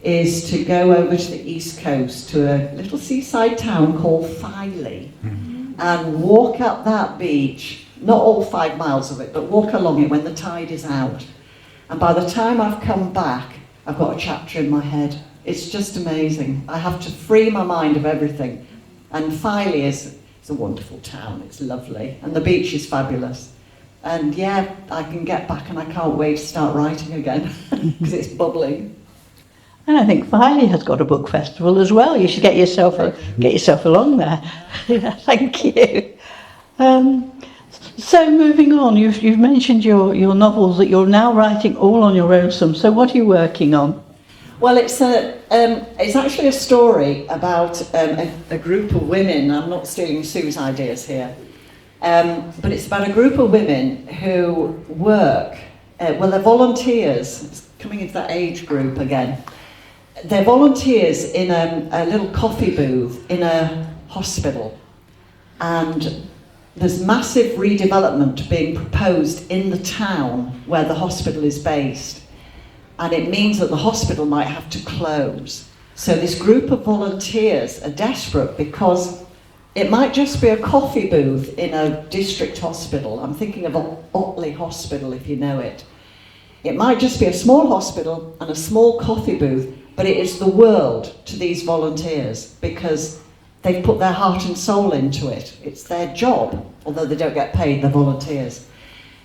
Speaker 2: is to go over to the East Coast to a little seaside town called Filey and walk up that beach, not all 5 miles of it, but walk along it when the tide is out. And by the time I've come back, I've got a chapter in my head. It's just amazing. I have to free my mind of everything. And Filey is a wonderful town. It's lovely. And the beach is fabulous. And yeah, I can get back and I can't wait to start writing again because it's bubbling.
Speaker 3: And I think Filey has got a book festival as well. You should get yourself along there. Thank you. So moving on, you've mentioned your novels that you're now writing all on your own. So what are you working on?
Speaker 2: Well, it's actually a story about a group of women. I'm not stealing Sue's ideas here, but it's about a group of women who work. Well, they're volunteers. It's coming into that age group again. They're volunteers in a little coffee booth in a hospital, and there's massive redevelopment being proposed in the town where the hospital is based, and it means that the hospital might have to close. So this group of volunteers are desperate because it might just be a coffee booth in a district hospital. I'm thinking of Otley Hospital, if you know it. It might just be a small hospital and a small coffee booth, but it is the world to these volunteers because they've put their heart and soul into it. It's their job, although they don't get paid, they're volunteers.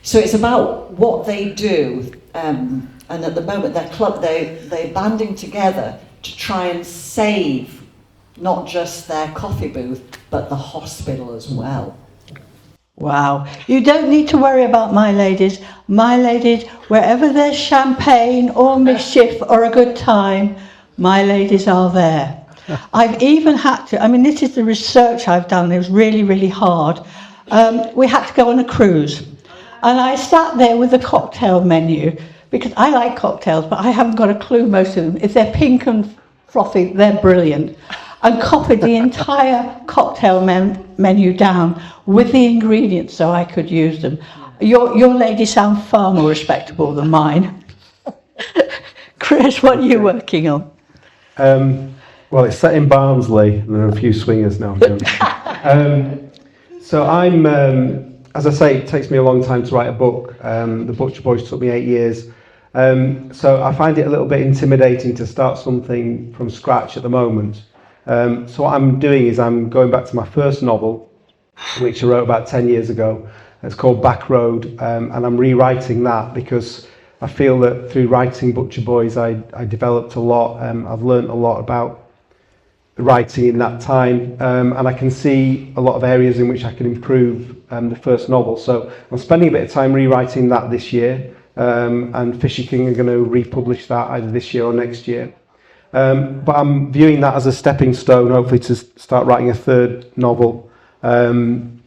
Speaker 2: So it's about what they do, and at the moment they're banding together to try and save not just their coffee booth, but the hospital as well.
Speaker 3: Wow. You don't need to worry about my ladies. My ladies, wherever there's champagne or mischief or a good time, my ladies are there. I've even had to, I mean, this is the research I've done. It was really, really hard. We had to go on a cruise. And I sat there with the cocktail menu, because I like cocktails, but I haven't got a clue, most of them. If they're pink and frothy, they're brilliant. And copied the entire cocktail menu down with the ingredients so I could use them. Your ladies sound far more respectable than mine. Chris, what are you working on?
Speaker 1: Well, it's set in Barnsley, and there are a few swingers now. So I'm as I say, it takes me a long time to write a book. The Butcher Boys took me 8 years. So I find it a little bit intimidating to start something from scratch at the moment. So what I'm doing is I'm going back to my first novel, which I wrote about 10 years ago. It's called Back Road, and I'm rewriting that because I feel that through writing Butcher Boys I developed a lot. I've learnt a lot about writing in that time, and I can see a lot of areas in which I can improve the first novel. So I'm spending a bit of time rewriting that this year, and Fisher King are going to republish that either this year or next year. But I'm viewing that as a stepping stone, hopefully to start writing a third novel. And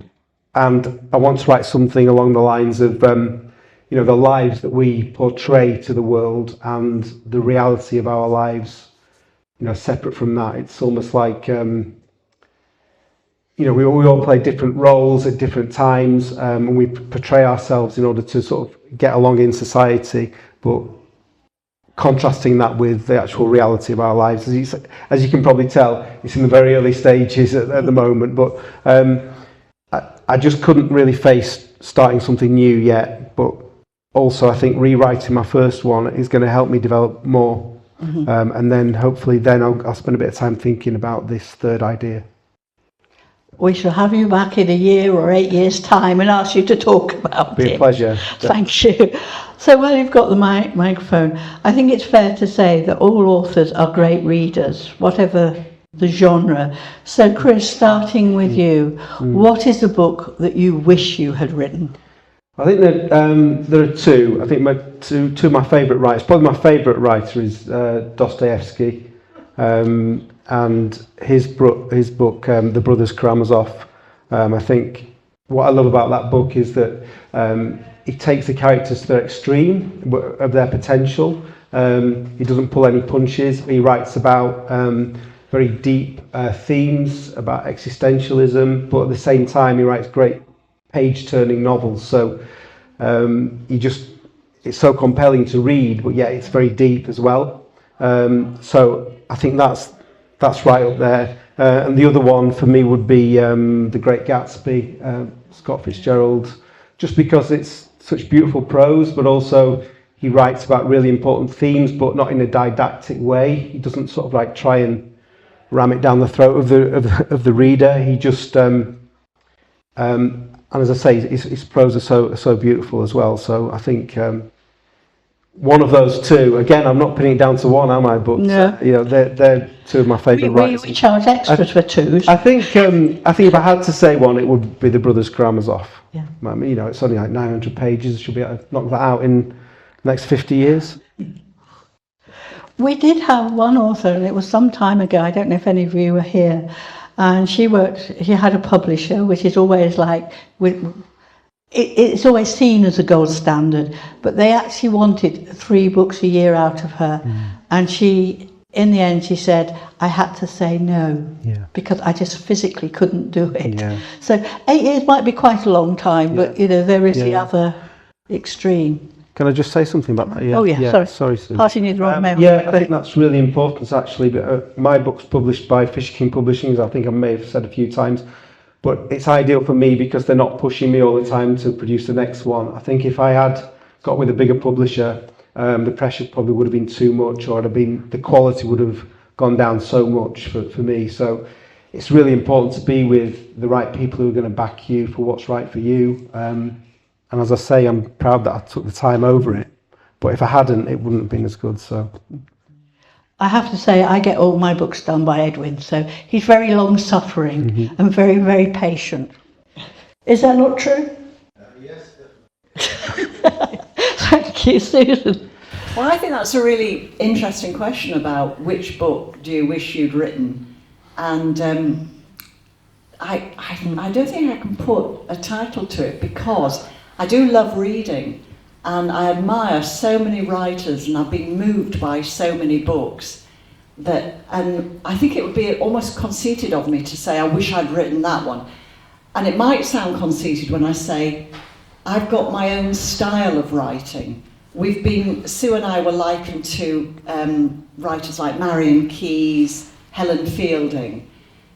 Speaker 1: I want to write something along the lines of, you know, the lives that we portray to the world and the reality of our lives, you know, separate from that. It's almost like, you know, we all play different roles at different times, and we portray ourselves in order to sort of get along in society, but contrasting that with the actual reality of our lives. As you can probably tell, it's in the very early stages at the moment, but I just couldn't really face starting something new yet. But also I think rewriting my first one is going to help me develop more. And then hopefully then I'll spend a bit of time thinking about this third idea.
Speaker 3: We shall have you back in a year or 8 years' time and ask you to talk about it.
Speaker 1: It'll be a pleasure.
Speaker 3: Thank you. So while you've got the microphone, I think it's fair to say that all authors are great readers, whatever the genre. So Chris, starting with you, what is a book that you wish you had written?
Speaker 1: I think that there are two. I think two of my favourite writers. Probably my favourite writer is Dostoevsky, and his book, The Brothers Karamazov. I think what I love about that book is that he takes the characters to their extreme of their potential. He doesn't pull any punches. He writes about very deep themes about existentialism, but at the same time he writes great page-turning novels. So it's so compelling to read, but yet it's very deep as well. So I think that's right up there. And the other one for me would be The Great Gatsby, Scott Fitzgerald, just because it's such beautiful prose, but also he writes about really important themes, but not in a didactic way. He doesn't sort of like try and ram it down the throat of the reader. He just and as I say, his prose are so beautiful as well. So I think one of those two. Again, I'm not putting it down to one, am I? But
Speaker 3: no.
Speaker 1: You know, they're two of my favourite writers.
Speaker 3: We charge extras for twos.
Speaker 1: I think if I had to say one, it would be The Brothers Karamazov.
Speaker 3: Yeah.
Speaker 1: I mean, you know, it's only like 900 pages. Should be able to knock that out in the next 50 years.
Speaker 3: We did have one author, and it was some time ago. I don't know if any of you were here. And she had a publisher, which is always like, it's always seen as a gold standard, but they actually wanted 3 books a year out of her. And in the end, she said, I had to say no, because I just physically couldn't do it. Yeah. So 8 years might be quite a long time, but you know, there is the other extreme.
Speaker 1: Can I just say something about that? Yeah.
Speaker 3: Oh yeah, sorry,
Speaker 1: Sue.
Speaker 3: Passing you the wrong memory.
Speaker 1: Yeah, I think that's really important actually. But my book's published by Fisher King Publishing, as I think I may have said a few times. But it's ideal for me because they're not pushing me all the time to produce the next one. I think if I had got with a bigger publisher, the pressure probably would have been too much, or the quality would have gone down so much for me. So it's really important to be with the right people who are going to back you for what's right for you. And as I say, I'm proud that I took the time over it. But if I hadn't, it wouldn't have been as good. So
Speaker 3: I have to say, I get all my books done by Edwin, so he's very long-suffering and very, very patient. Is that not true?
Speaker 4: Yes, definitely.
Speaker 3: Thank you, Susan.
Speaker 2: Well, I think that's a really interesting question about which book do you wish you'd written. And I don't think I can put a title to it because I do love reading and I admire so many writers and I've been moved by so many books and I think it would be almost conceited of me to say I wish I'd written that one. And it might sound conceited when I say I've got my own style of writing. Sue and I were likened to writers like Marion Keyes, Helen Fielding,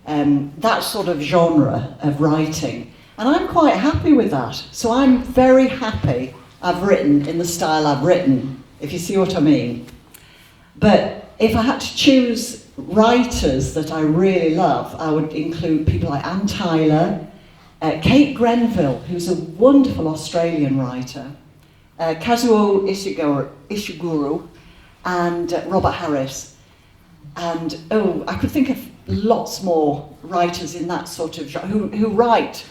Speaker 2: that sort of genre of writing. And I'm quite happy with that. So I'm very happy I've written in the style I've written, if you see what I mean. But if I had to choose writers that I really love, I would include people like Anne Tyler, Kate Grenville, who's a wonderful Australian writer, Kazuo Ishiguro, and Robert Harris. And I could think of lots more writers in that sort of genre who write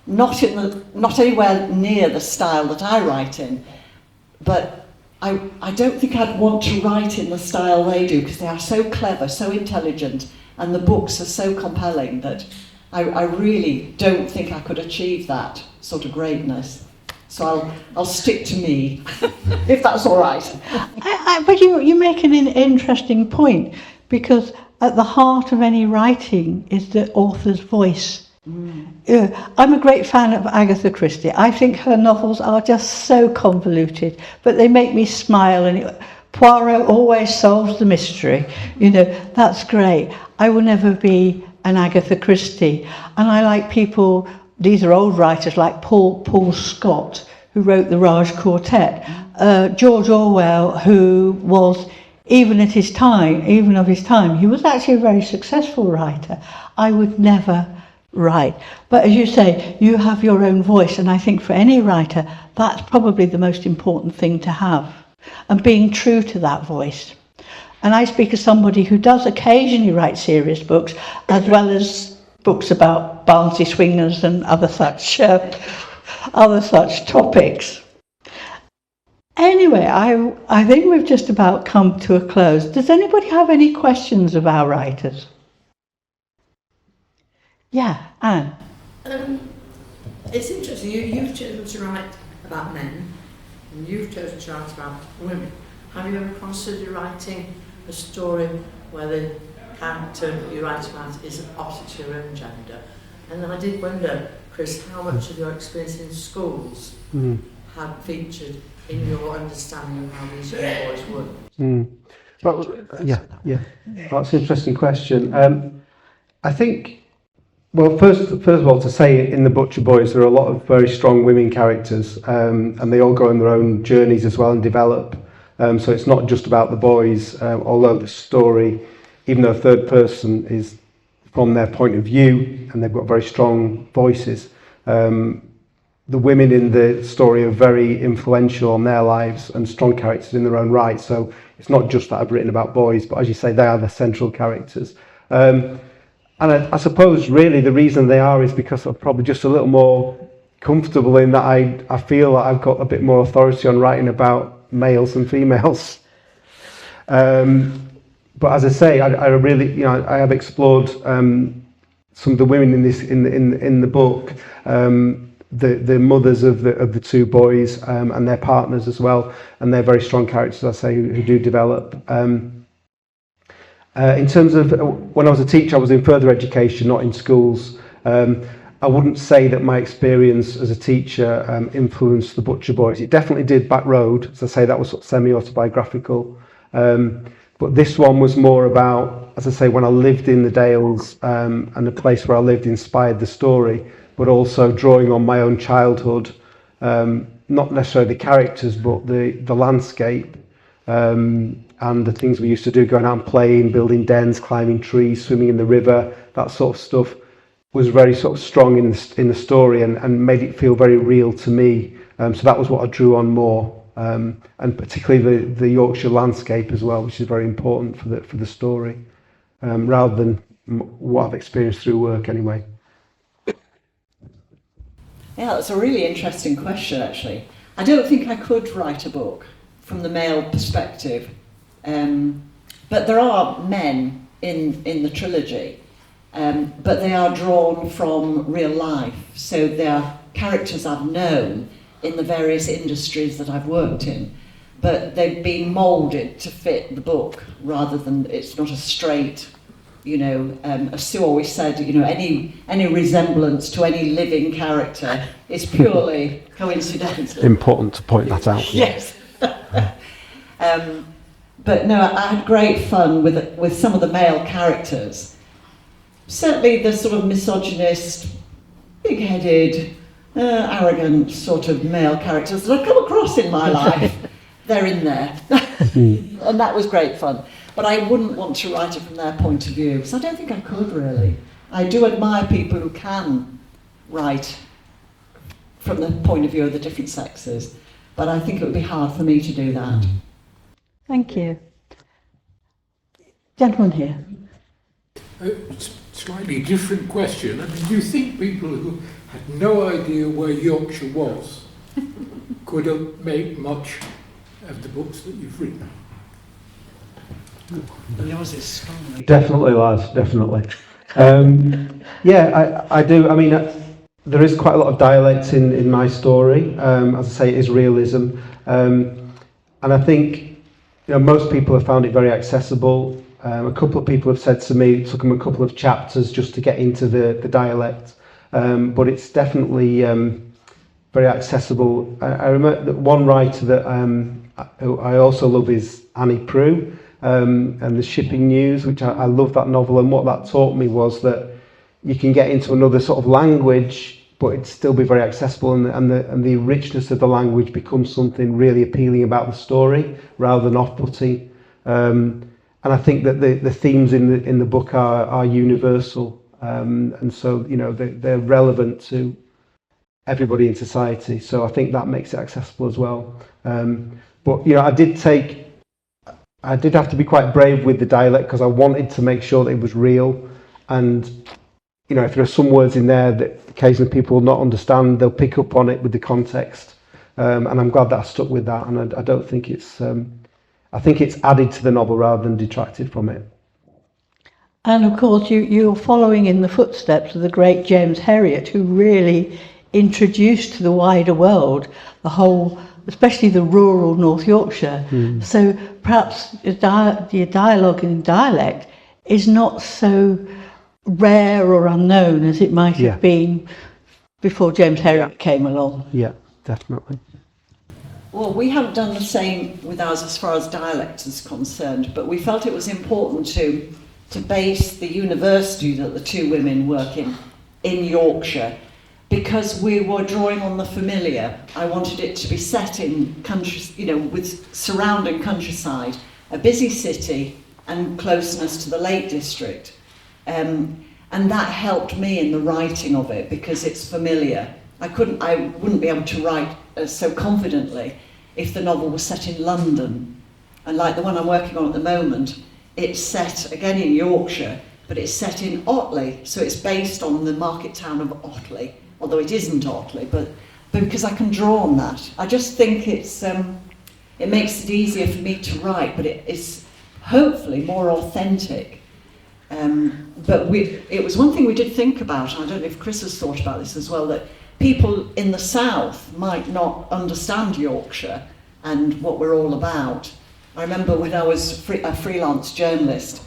Speaker 2: not anywhere near the style that I write in, but I don't think I'd want to write in the style they do, because they are so clever, so intelligent, and the books are so compelling that I really don't think I could achieve that sort of greatness. So I'll stick to me, if that's all right.
Speaker 3: But you make an interesting point, because at the heart of any writing is the author's voice. I'm a great fan of Agatha Christie. I think her novels are just so convoluted, but they make me smile, and Poirot always solves the mystery. That's great. I will never be an Agatha Christie. And I like people, these are old writers like Paul Scott, who wrote the Raj Quartet, George Orwell, who was, even of his time, he was actually a very successful writer. I would never write. But as you say, you have your own voice, and I think for any writer, that's probably the most important thing to have, and being true to that voice. And I speak as somebody who does occasionally write serious books, as well as books about Barnsley swingers and other such topics. Anyway, I think we've just about come to a close. Does anybody have any questions of our writers? Yeah, Anne.
Speaker 5: It's interesting, you've chosen to write about men, and you've chosen to write about women. Have you ever considered writing a story where the character that you write about is opposite to your own gender? And then I did wonder, Chris, how much of your experience in schools had featured in your understanding of how these young boys work?
Speaker 1: Well, yeah, that's an interesting question. I think, well, first of all, to say in the Butcher Boys there are a lot of very strong women characters, and they all go on their own journeys as well and develop. So it's not just about the boys, although the story, even though third person is from their point of view and they've got very strong voices, the women in the story are very influential on their lives and strong characters in their own right. So it's not just that I've written about boys, but as you say, they are the central characters. And I suppose really the reason they are is because I'm probably just a little more comfortable in that I feel that I've got a bit more authority on writing about males and females. But as I say, I really, I have explored some of the women in the book, the mothers of the two boys and their partners as well, and they're very strong characters, as I say, who do develop. In terms of when I was a teacher, I was in further education, not in schools. I wouldn't say that my experience as a teacher influenced the Butcher Boys. It definitely did Back Road. As I say, that was sort of semi-autobiographical. But this one was more about, as I say, when I lived in the Dales and the place where I lived inspired the story, but also drawing on my own childhood, not necessarily the characters, but the landscape. And the things we used to do, going out and playing, building dens, climbing trees, swimming in the river, that sort of stuff was very sort of strong in the story and made it feel very real to me. So that was what I drew on more, and particularly the Yorkshire landscape as well, which is very important for the story, rather than what I've experienced through work anyway.
Speaker 2: Yeah, that's a really interesting question, actually. I don't think I could write a book from the male perspective. But there are men in the trilogy, but they are drawn from real life. So they are characters I've known in the various industries that I've worked in, but they've been moulded to fit the book rather than it's not a straight, as Sue always said, any resemblance to any living character is purely coincidental.
Speaker 1: Important to point that out.
Speaker 2: Yes. But no, I had great fun with some of the male characters. Certainly the sort of misogynist, big-headed, arrogant sort of male characters that I've come across in my life. They're in there. And that was great fun. But I wouldn't want to write it from their point of view, because I don't think I could really. I do admire people who can write from the point of view of the different sexes, but I think it would be hard for me to do that.
Speaker 3: Thank you. Gentleman here.
Speaker 6: Slightly different question. I mean, do you think people who had no idea where Yorkshire was could have made much of the books that you've written?
Speaker 2: Yours is strong.
Speaker 1: Definitely, lads, definitely. Yeah, I do. I mean, there is quite a lot of dialect in my story. As I say, it is realism. And I think most people have found it very accessible. A couple of people have said to me it took them a couple of chapters just to get into the dialect. But it's definitely very accessible. I remember that one writer that I also love is Annie Proulx. And the Shipping News, which I love that novel, and what that taught me was that you can get into another sort of language, but it'd still be very accessible, and the richness of the language becomes something really appealing about the story rather than off-putting. And I think that the themes in the book are universal, and so they're relevant to everybody in society. So I think that makes it accessible as well. But I did have to be quite brave with the dialect because I wanted to make sure that it was real. And, if there are some words in there that occasionally people will not understand, they'll pick up on it with the context. And I'm glad that I stuck with that. And I don't think I think it's added to the novel rather than detracted from it.
Speaker 3: And of course, you're following in the footsteps of the great James Herriot, who really introduced to the wider world the whole, especially the rural North Yorkshire. So perhaps your dialogue in dialect is not so rare or unknown as it might have been before James Herriot came along.
Speaker 1: Yeah, definitely.
Speaker 2: Well, we haven't done the same with ours as far as dialect is concerned, but we felt it was important to base the university that the two women work in Yorkshire, because we were drawing on the familiar. I wanted it to be set in country, with surrounding countryside, a busy city, and closeness to the Lake District. And that helped me in the writing of it because it's familiar. I wouldn't be able to write so confidently if the novel was set in London. And like the one I'm working on at the moment, it's set again in Yorkshire, but it's set in Otley, so it's based on the market town of Otley. Although it isn't Otley, but because I can draw on that. I just think it makes it easier for me to write, but it is hopefully more authentic. But it was one thing we did think about, and I don't know if Chris has thought about this as well, that people in the south might not understand Yorkshire and what we're all about. I remember when I was a freelance journalist,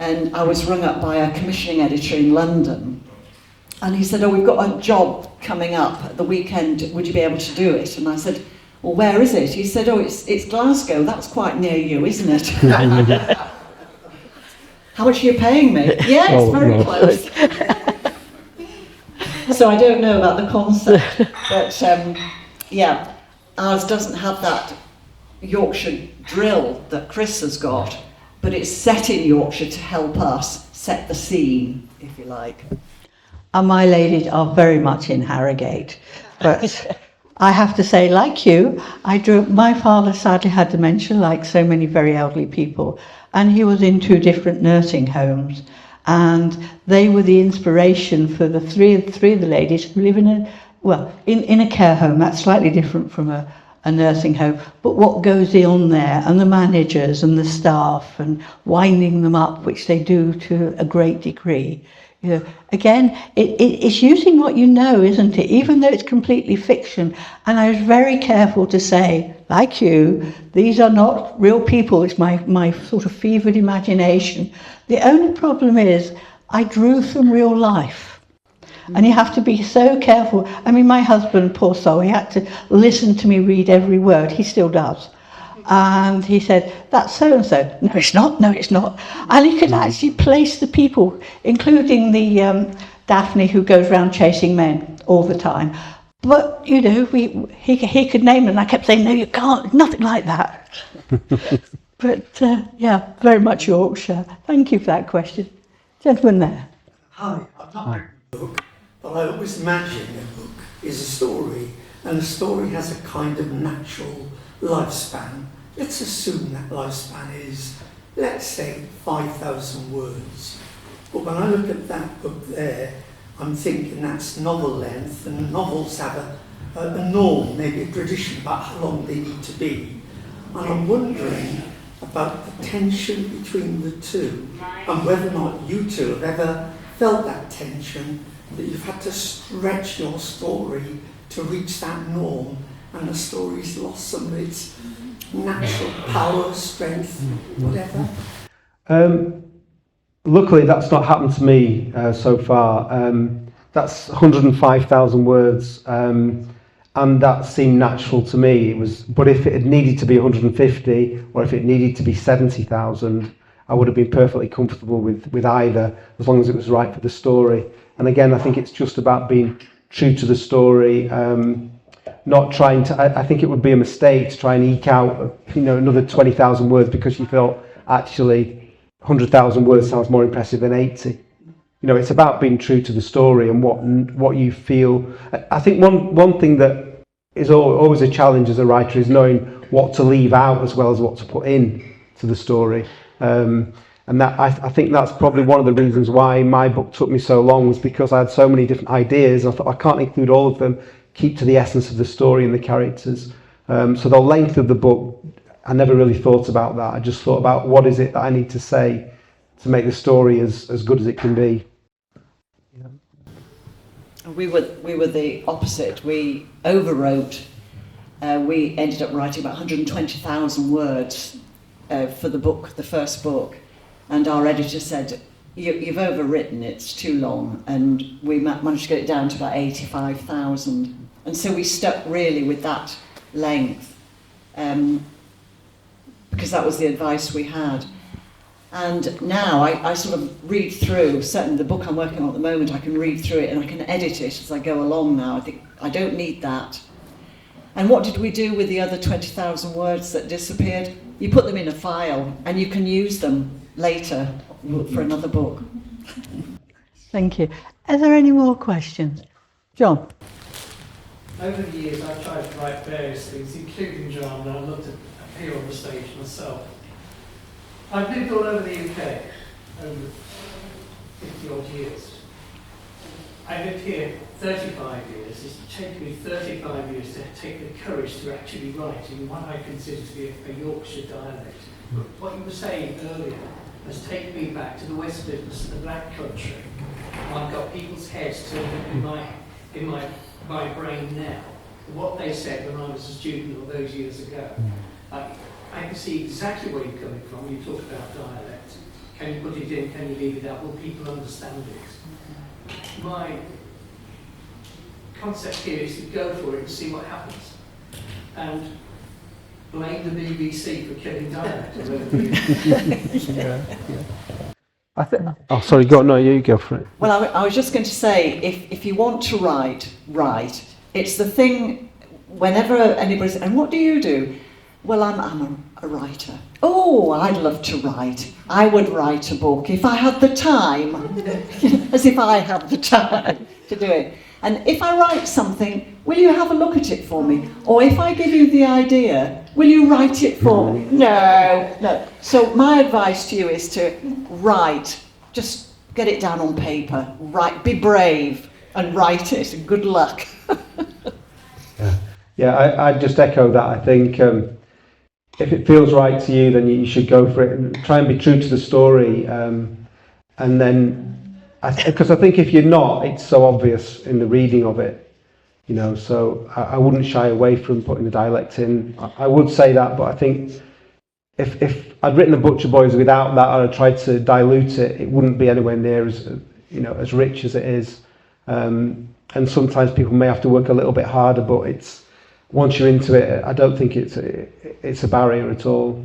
Speaker 2: and I was rung up by a commissioning editor in London, and he said, we've got a job coming up at the weekend, would you be able to do it? And I said, well, where is it? He said, it's Glasgow, that's quite near you, isn't it? How much are you paying me? Yeah, it's very close. So I don't know about the concept, but ours doesn't have that Yorkshire drill that Chris has got, but it's set in Yorkshire to help us set the scene, if you like.
Speaker 3: And my ladies are very much in Harrogate, but I have to say, like you, my father sadly had dementia, like so many very elderly people, and he was in 2 different nursing homes, and they were the inspiration for the three of the ladies who live in a care home. That's slightly different from a nursing home, but what goes on there, and the managers and the staff, and winding them up, which they do to a great degree. Again, it's using what you know, isn't it? Even though it's completely fiction. And I was very careful to say, like you, these are not real people. It's my sort of fevered imagination. The only problem is I drew from real life. And you have to be so careful. I mean, my husband, poor soul, he had to listen to me read every word. He still does. And he said, that's so-and-so. No, it's not. No, it's not. And he could actually place the people, including the Daphne, who goes around chasing men all the time. But, you know, he could name them, and I kept saying, no, you can't, nothing like that. But, yeah, very much Yorkshire. Thank you for that question. Gentleman there.
Speaker 7: Hi, I've not written a book, but I always imagine a book is a story, and a story has a kind of natural lifespan. Let's assume that lifespan is, let's say, 5,000 words. But when I look at that book there, I'm thinking that's novel length, and novels have a norm, maybe a tradition about how long they need to be. And I'm wondering about the tension between the two, and whether or not you two have ever felt that tension, that you've had to stretch your story to reach that norm, and the story's lost some of its natural power, strength, whatever.
Speaker 1: Luckily, that's not happened to me so far. That's 105,000 words, and that seemed natural to me. But if it had needed to be 150, or if it needed to be 70,000, I would have been perfectly comfortable with either, as long as it was right for the story. And again, I think it's just about being true to the story, not trying to. I think it would be a mistake to try and eke out, another 20,000 words because you felt actually 100,000 words sounds more impressive than 80. It's about being true to the story and what you feel. I think one thing that is always a challenge as a writer is knowing what to leave out as well as what to put in to the story. And that I think that's probably one of the reasons why my book took me so long, was because I had so many different ideas. I thought I can't include all of them. Keep to the essence of the story and the characters. So the length of the book, I never really thought about that. I just thought about what is it that I need to say to make the story as good as it can be.
Speaker 2: We were the opposite. We overwrote. We ended up writing about 120,000 words for the book, the first book, and our editor said, "You've overwritten. It's too long." And we managed to get it down to about 85,000. And so we stuck really with that length, because that was the advice we had. And now I sort of read through, certainly the book I'm working on at the moment, I can read through it and I can edit it as I go along now. I think I don't need that. And what did we do with the other 20,000 words that disappeared? You put them in a file and you can use them later for another book.
Speaker 3: Thank you. Are there any more questions? John?
Speaker 8: Over the years, I've tried to write various things, including drama, and I've looked at appear on the stage myself. I've lived all over the UK over 50 odd years. I lived here 35 years. It's taken me 35 years to take the courage to actually write in what I consider to be a Yorkshire dialect. What you were saying earlier has taken me back to the West Midlands, the Black Country. I've got people's heads turned in my brain now. What they said when I was a student all those years ago. I can see exactly where you're coming from. You talk about dialect. Can you put it in? Can you leave it out? Will people understand it? My concept here is to go for it and see what happens. And blame the BBC for killing dialect.
Speaker 1: Oh, sorry, you go for it.
Speaker 2: Well, I was just going to say, if you want to write. It's the thing, whenever anybody says, and what do you do? Well, I'm a writer. Oh, I'd love to write. I would write a book if I had the time, as if I had the time to do it. And if I write something, will you have a look at it for me? Or if I give you the idea, will you write it for me? No. So my advice to you is to write. Just get it down on paper. Write. Be brave and write it. And good luck.
Speaker 1: Yeah, I just echo that. I think if it feels right to you, then you should go for it and try and be true to the story. And then, because I think if you're not, it's so obvious in the reading of it, So I wouldn't shy away from putting the dialect in. I would say that, but I think if I'd written the Butcher Boys without that, or I tried to dilute it, it wouldn't be anywhere near as rich as it is. And sometimes people may have to work a little bit harder, but once you're into it, I don't think it's a barrier at all.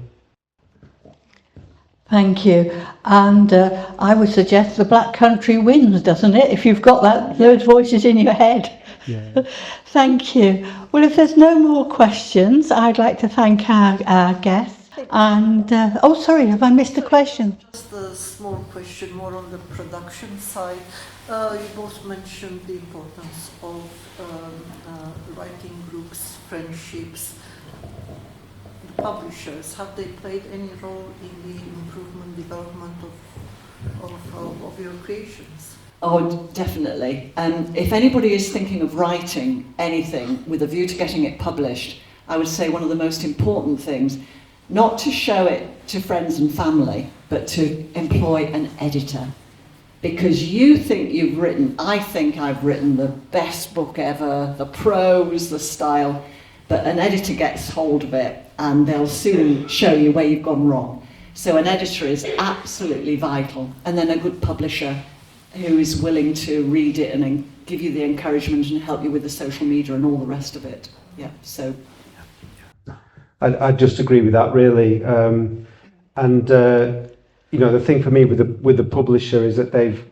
Speaker 3: Thank you. And I would suggest the Black Country wins, doesn't it? If you've got those voices in your head.
Speaker 1: Yeah.
Speaker 3: Thank you. Well, if there's no more questions, I'd like to thank our guests. And, oh, sorry, have I missed a question?
Speaker 9: Just a small question, more on the production side. You both mentioned the importance of writing groups, friendships. The publishers, have they played any role in the improvement, development of your creations?
Speaker 2: Oh, definitely. If anybody is thinking of writing anything with a view to getting it published, I would say one of the most important things, not to show it to friends and family, but to employ an editor. Because you think you've written, I think I've written the best book ever, the prose, the style, but an editor gets hold of it and they'll soon show you where you've gone wrong. So an editor is absolutely vital, and then a good publisher who is willing to read it and give you the encouragement and help you with the social media and all the rest of it. Yeah, so.
Speaker 1: I just agree with that, really. You know, the thing for me with the publisher is that they've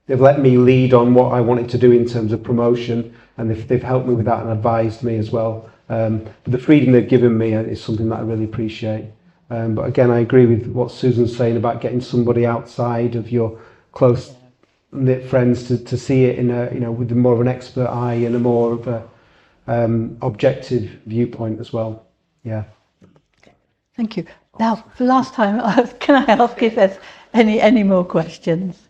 Speaker 1: let me lead on what I wanted to do in terms of promotion, and they've helped me with that and advised me as well. But the freedom they've given me is something that I really appreciate. But again, I agree with what Susan's saying about getting somebody outside of your close knit friends to see it in a, you know, with more of an expert eye and a more of a objective viewpoint as well. Yeah.
Speaker 3: Thank you. Now, for last time, can I ask if there's any more questions?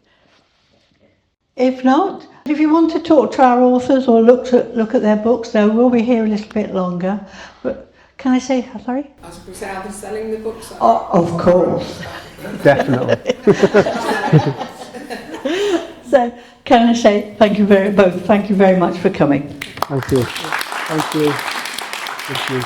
Speaker 3: If not, if you want to talk to our authors or look at their books, though, we'll be here a little bit longer. But can I say, sorry?
Speaker 10: I was going to say, are they selling the books?
Speaker 3: Oh, of course.
Speaker 1: Definitely.
Speaker 3: So, can I say thank you very much for coming.
Speaker 1: Thank you. Thank you. Thank you.